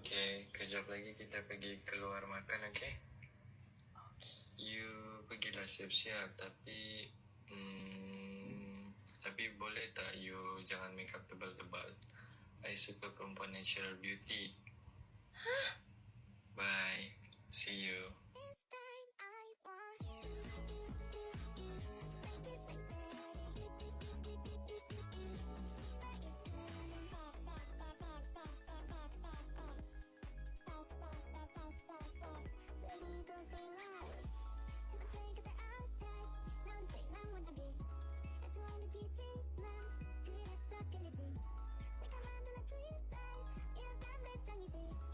Okay, kejap lagi kita pergi keluar makan, okay? You pergilah siap-siap, tapi boleh tak you jangan make up tebal-tebal. I suka perempuan natural beauty. Bye. See you. 내가 만들어 dream light 이런 잠들정이지